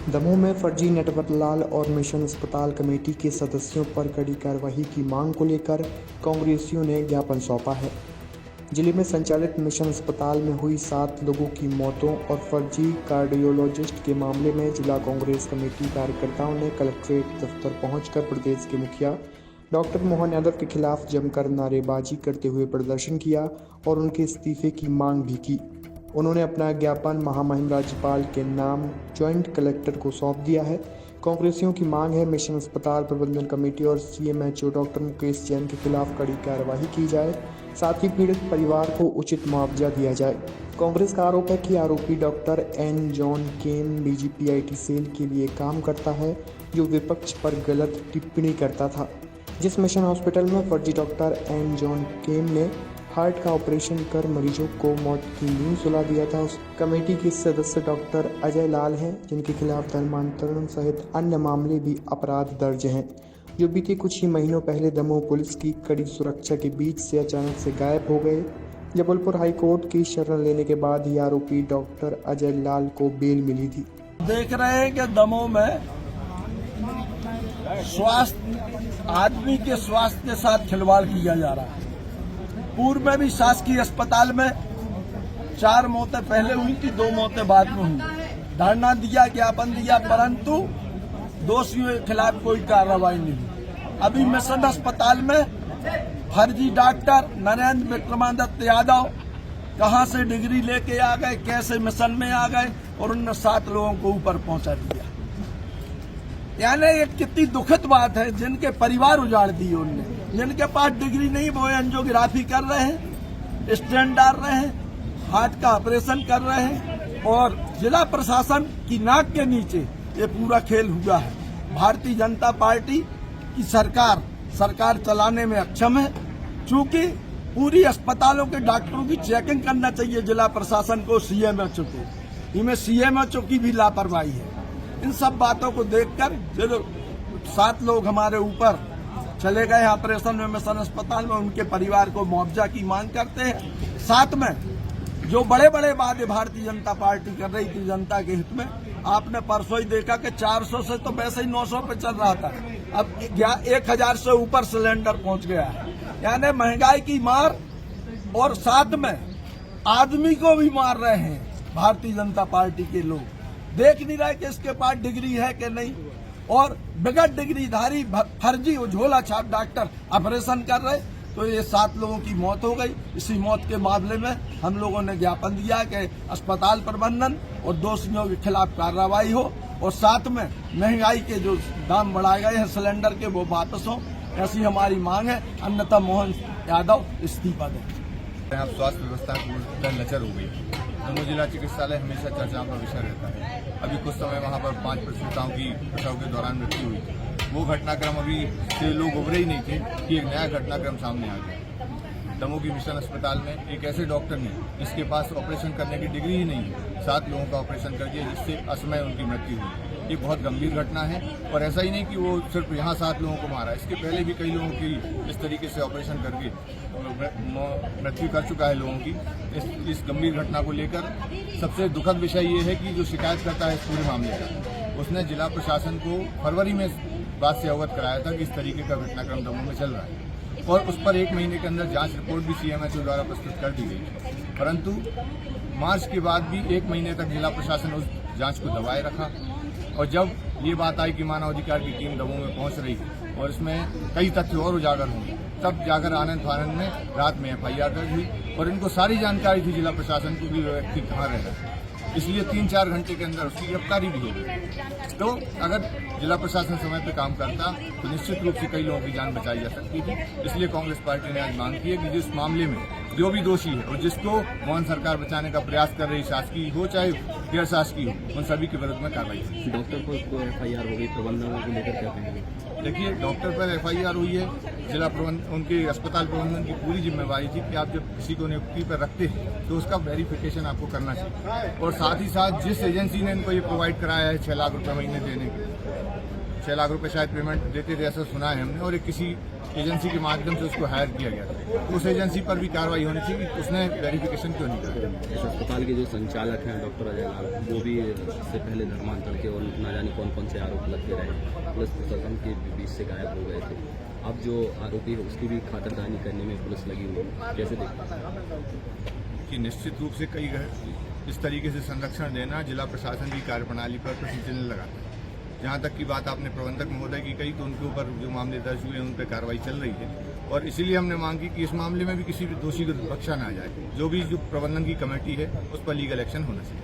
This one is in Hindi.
दमोह में फर्जी नटवरलाल और मिशन अस्पताल कमेटी के सदस्यों पर कड़ी कार्रवाई की मांग को लेकर कांग्रेसियों ने ज्ञापन सौंपा है। जिले में संचालित मिशन अस्पताल में हुई 7 लोगों की मौतों और फर्जी कार्डियोलॉजिस्ट के मामले में जिला कांग्रेस कमेटी कार्यकर्ताओं ने कलेक्ट्रेट दफ्तर पहुंचकर प्रदेश के मुखिया डॉक्टर मोहन यादव के खिलाफ जमकर नारेबाजी करते हुए प्रदर्शन किया और उनके इस्तीफे की मांग भी की। उन्होंने अपना ज्ञापन महामहिम राज्यपाल के नाम ज्वाइंट कलेक्टर को सौंप दिया है। कांग्रेसियों की मांग है मिशन अस्पताल प्रबंधन कमेटी और सीएमएचओ डॉक्टर मुकेश जैन के खिलाफ कड़ी कार्रवाई की जाए, साथ ही पीड़ित परिवार को उचित मुआवजा दिया जाए। कांग्रेस का आरोप है कि आरोपी डॉक्टर एन जॉन केम डीजीपीआईटी सेल के लिए काम करता है, जो विपक्ष पर गलत टिप्पणी करता था। जिस मिशन हॉस्पिटल में फर्जी डॉक्टर एन जॉन केम ने हार्ट का ऑपरेशन कर मरीजों को मौत की नींद सुला दिया था, उस कमेटी के सदस्य डॉक्टर अजय लाल हैं, जिनके खिलाफ धर्मांतरण सहित अन्य मामले भी अपराध दर्ज हैं, जो बीते कुछ ही महीनों पहले दमोह पुलिस की कड़ी सुरक्षा के बीच से अचानक से गायब हो गए। जबलपुर हाईकोर्ट की शरण लेने के बाद ही आरोपी डॉक्टर अजय लाल को बेल मिली थी। देख रहे हैं कि दमोह में स्वास्थ्य आदमी के स्वास्थ्य के साथ खिलवाड़ किया जा रहा है। पूर्व में भी शासकीय अस्पताल में 4 मौतें पहले हुई थी, 2 मौतें बाद में हुई। धरना दिया, ज्ञापन दिया, परंतु दोषियों के खिलाफ कोई कार्रवाई नहीं हुई। अभी मिशन अस्पताल में फर्जी डॉक्टर नरेंद्र विक्रमादित्य यादव कहां से डिग्री लेके आ गए, कैसे मिशन में आ गए और उनने 7 लोगों को ऊपर पहुंचा दिया। यानी ये कितनी दुखद बात है। जिनके परिवार उजाड़ दिए उनने, जिनके पास डिग्री नहीं, वो एंजियोग्राफी कर रहे हैं, स्टेंट डाल रहे हैं, हार्ट का ऑपरेशन कर रहे हैं और जिला प्रशासन की नाक के नीचे ये पूरा खेल हुआ है। भारतीय जनता पार्टी की सरकार चलाने में अक्षम है। चूंकि पूरी अस्पतालों के डॉक्टरों की चेकिंग करना चाहिए जिला प्रशासन को, सीएमएचओ को। इनमें सीएमएचओ की भी लापरवाही है। इन सब बातों को देखकर जो 7 लोग हमारे ऊपर चले गए ऑपरेशन में मिशन अस्पताल में, उनके परिवार को मुआवजा की मांग करते हैं। साथ में जो बड़े बड़े वादे भारतीय जनता पार्टी कर रही थी जनता के हित में, आपने परसों ही देखा कि 400 से तो वैसे ही 900 पे चल रहा था, अब 1000 से ऊपर सिलेंडर पहुंच गया है। यानी महंगाई की मार और साथ में आदमी को भी मार रहे हैं भारतीय जनता पार्टी के लोग। देख नहीं रहे कि इसके पास डिग्री है कि नहीं, और बगैर डिग्रीधारी फर्जी झोला छाप डॉक्टर ऑपरेशन कर रहे। तो ये 7 लोगों की मौत हो गई। इसी मौत के मामले में हम लोगों ने ज्ञापन दिया कि अस्पताल प्रबंधन और दोषियों के खिलाफ कार्रवाई हो और साथ में महंगाई के जो दाम बढ़ाए गए हैं सिलेंडर के, वो वापस हो। ऐसी हमारी मांग है, अन्यथा मोहन यादव इस्तीफा दें। यहाँ स्वास्थ्य व्यवस्था पूरी लचर हो गई। दमोह जिला चिकित्सालय हमेशा चर्चाओं का विषय रहता है। अभी कुछ समय वहाँ पर 5 प्रसूताओं की प्रसव के दौरान मृत्यु हुई थी। वो घटनाक्रम अभी से लोग उभरे ही नहीं थे कि एक नया घटनाक्रम सामने आ गया। दमोह की मिशन अस्पताल में एक ऐसे डॉक्टर ने, जिसके पास ऑपरेशन करने की डिग्री ही नहीं है, 7 लोगों का ऑपरेशन कर दिया, जिससे असमय उनकी मृत्यु हुई। ये बहुत गंभीर घटना है। और ऐसा ही नहीं कि वो सिर्फ यहाँ 7 लोगों को मारा, इसके पहले भी कई लोगों की इस तरीके से ऑपरेशन करके मृत्यु कर चुका है लोगों की। इस गंभीर घटना को लेकर सबसे दुखद विषय ये है कि जो शिकायत करता है इस पूरे मामले का, उसने जिला प्रशासन को फरवरी में बात से अवगत कराया था कि इस तरीके का घटनाक्रम दमोह में चल रहा है और उस पर 1 महीने के अंदर जांच रिपोर्ट भी सीएमएचओ द्वारा प्रस्तुत कर दी गई। परंतु मार्च के बाद भी 1 महीने तक जिला प्रशासन उस जांच को दबाए रखा और जब ये बात आई कि मानव अधिकार की टीम दमोह में पहुंच रही थी और इसमें कई तथ्य और उजागर होंगे, तब जाकर आनंद फानंद में रात में एफआईआर दर्ज हुई और इनको सारी जानकारी थी जिला प्रशासन को कि व्यक्ति कहाँ रह रहा है। इसलिए 3-4 घंटे के अंदर उसकी गिरफ्तारी भी हो गई। तो अगर जिला प्रशासन समय पर काम करता तो निश्चित रूप से कई लोगों की जान बचाई जा सकती थी। इसलिए कांग्रेस पार्टी ने आज मांग की है कि जिस मामले में जो भी दोषी है और जिसको मोहन सरकार बचाने का प्रयास कर रही, शासकीय हो चाहे गैर शासकीय हो, उन सभी के विरुद्ध में कार्रवाई की। डॉक्टर को एफआईआर हो गई, प्रबंधन को लेकर क्या कहेंगे? देखिए, डॉक्टर पर एफआईआर हुई है। जिला प्रबंधन, उनके अस्पताल प्रबंधन की पूरी जिम्मेवारी थी कि आप जब किसी को नियुक्ति पर रखते हैं तो उसका वेरिफिकेशन आपको करना चाहिए। और साथ ही साथ जिस एजेंसी ने इनको ये प्रोवाइड कराया है 6 लाख रुपये महीने देने के, 6 लाख रुपये शायद पेमेंट देते थे, ऐसा सुना है हमने, और किसी एजेंसी के माध्यम से उसको हायर किया गया था। उस एजेंसी पर भी कार्रवाई होनी चाहिए कि उसने वेरिफिकेशन क्यों नहीं करा। इस अस्पताल के जो संचालक हैं डॉक्टर अजय लाल, वो भी इससे पहले धर्मांतरण के और न जाने कौन कौन से आरोप लगते रहे, पुलिस प्रशासन के बीच से गायब हो गए थे। अब जो आरोपी है उसकी भी खातिरदारी करने में पुलिस लगी हुई है, कैसे देखते हैं? कि निश्चित रूप से कई इस तरीके से संरक्षण देना जिला प्रशासन की कार्यप्रणाली पर प्रश्न चिन्ह लगाता है। जहाँ तक की बात आपने प्रबंधक महोदय की कही, तो उनके ऊपर जो मामले दर्ज हुए हैं उन पर कार्रवाई चल रही है और इसीलिए हमने मांग की कि इस मामले में भी किसी भी दोषी को बख्शा ना जाए। जो भी प्रबंधन की कमेटी है उस पर लीगल एक्शन होना चाहिए।